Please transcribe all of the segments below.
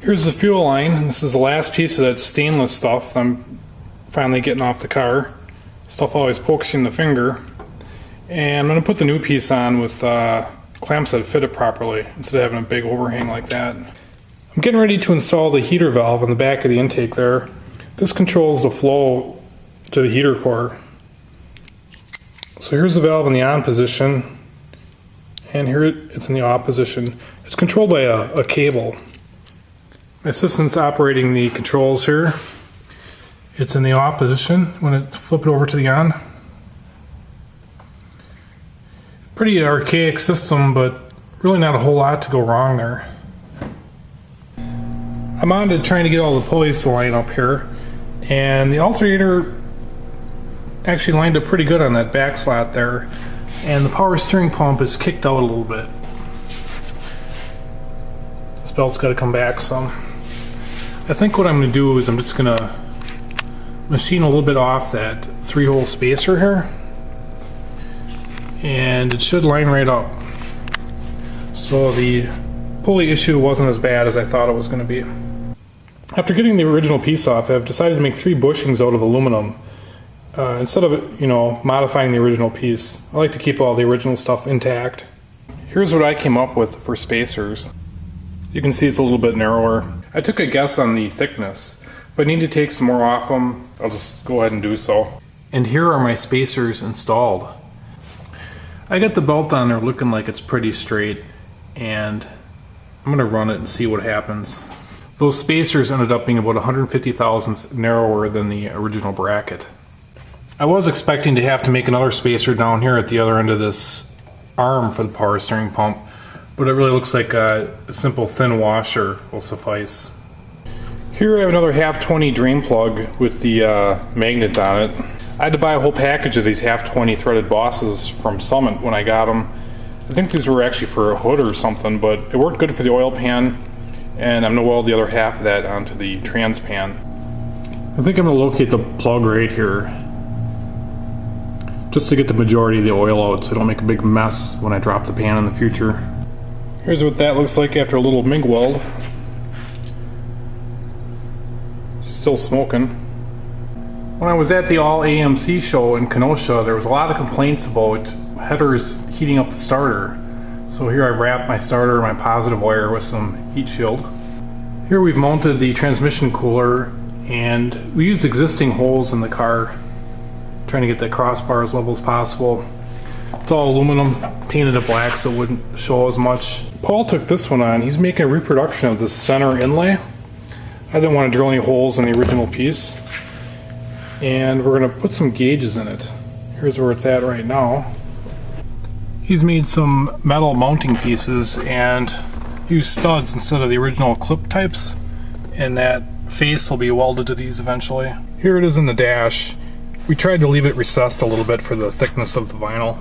Here's the fuel line. This is the last piece of that stainless stuff that I'm finally getting off the car. Stuff always pokes you in the finger. And I'm going to put the new piece on with clamps that fit it properly instead of having a big overhang like that. I'm getting ready to install the heater valve on the back of the intake there. This controls the flow to the heater core. So here's the valve in the on position, and here it's in the off position. It's controlled by a cable. My assistant's operating the controls here. It's in the off position when it flip it over to the on. Pretty archaic system, but really not a whole lot to go wrong there. I'm on to trying to get all the pulleys to line up here, and the alternator actually lined up pretty good on that back slot there, and the power steering pump is kicked out a little bit. This belt's got to come back some. I think what I'm going to do is I'm just going to machine a little bit off that 3-hole spacer here, and it should line right up. So the pulley issue wasn't as bad as I thought it was going to be. After getting the original piece off, I've decided to make 3 bushings out of aluminum. Instead of, modifying the original piece. I like to keep all the original stuff intact. Here's what I came up with for spacers. You can see it's a little bit narrower. I took a guess on the thickness. If I need to take some more off them, I'll just go ahead and do so. And here are my spacers installed. I got the belt on there looking like it's pretty straight, and I'm going to run it and see what happens. Those spacers ended up being about 150 thousandths narrower than the original bracket. I was expecting to have to make another spacer down here at the other end of this arm for the power steering pump, but it really looks like a simple thin washer will suffice. Here I have another half 20 drain plug with the magnet on it. I had to buy a whole package of these half 20 threaded bosses from Summit when I got them. I think these were actually for a hood or something, but it worked good for the oil pan, and I'm going to weld the other half of that onto the trans pan. I think I'm going to locate the plug right here, just to get the majority of the oil out so I don't make a big mess when I drop the pan in the future. Here's what that looks like after a little MIG weld. She's still smoking. When I was at the All AMC show in Kenosha, there was a lot of complaints about headers heating up the starter. So here I wrapped my starter, my positive wire, with some heat shield. Here we've mounted the transmission cooler, and we used existing holes in the car, trying to get the crossbar as level as possible. It's all aluminum, painted it black so it wouldn't show as much. Paul took this one on. He's making a reproduction of the center inlay. I didn't want to drill any holes in the original piece. And we're going to put some gauges in it. Here's where it's at right now. He's made some metal mounting pieces and used studs instead of the original clip types, and that face will be welded to these eventually. Here it is in the dash. We tried to leave it recessed a little bit for the thickness of the vinyl.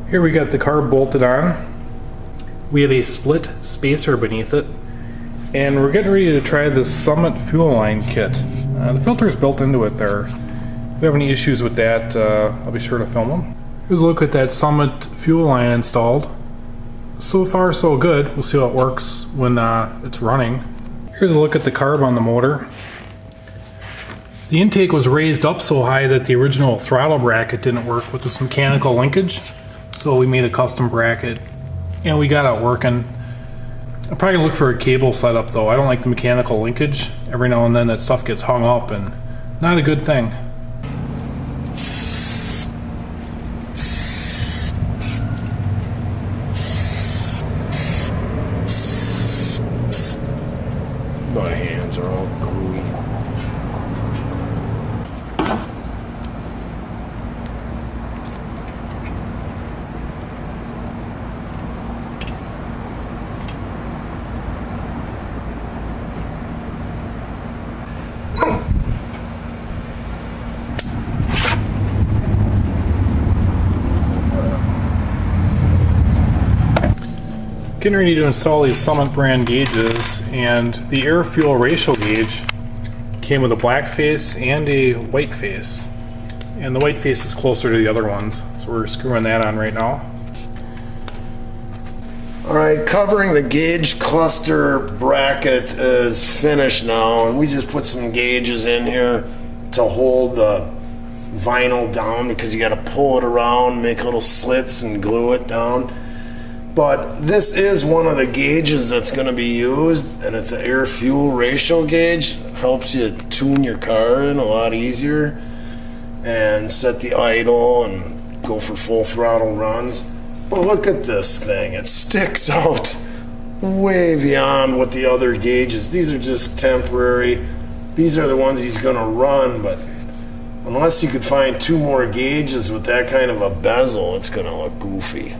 Here we got the car bolted on. We have a split spacer beneath it, and we're getting ready to try this Summit fuel line kit. The filter is built into it there. If you have any issues with that, I'll be sure to film them. Here's a look at that Summit fuel line installed. So far so good. We'll see how it works when it's running. Here's a look at the carb on the motor. The intake was raised up so high that the original throttle bracket didn't work with this mechanical linkage, so we made a custom bracket and we got it working. I'm probably gonna look for a cable setup though. I don't like the mechanical linkage. Every now and then that stuff gets hung up, and not a good thing. My hands are all gooey. Getting ready to install these Summit brand gauges, and the air fuel ratio gauge came with a black face and a white face, and the white face is closer to the other ones, so we're screwing that on right now. Alright, covering the gauge cluster bracket is finished now, and we just put some gauges in here to hold the vinyl down because you got to pull it around, make little slits and glue it down. But this is one of the gauges that's going to be used, and it's an air-fuel ratio gauge. Helps you tune your car in a lot easier and set the idle and go for full throttle runs. But look at this thing. It sticks out way beyond what the other gauges. These are just temporary. These are the ones he's going to run, but unless you could find 2 more gauges with that kind of a bezel, it's going to look goofy.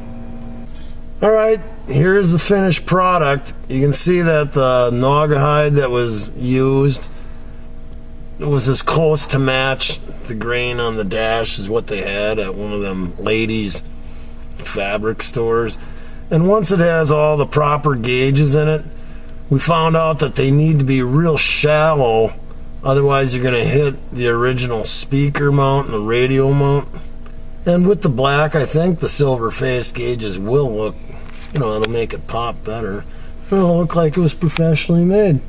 Alright, here's the finished product. You can see that the naugahyde that was used was as close to match the grain on the dash as what they had at one of them ladies' fabric stores. And once it has all the proper gauges in it, we found out that they need to be real shallow, otherwise you're going to hit the original speaker mount and the radio mount. And with the black, I think the silver face gauges will look, it'll make it pop better. It'll look like it was professionally made.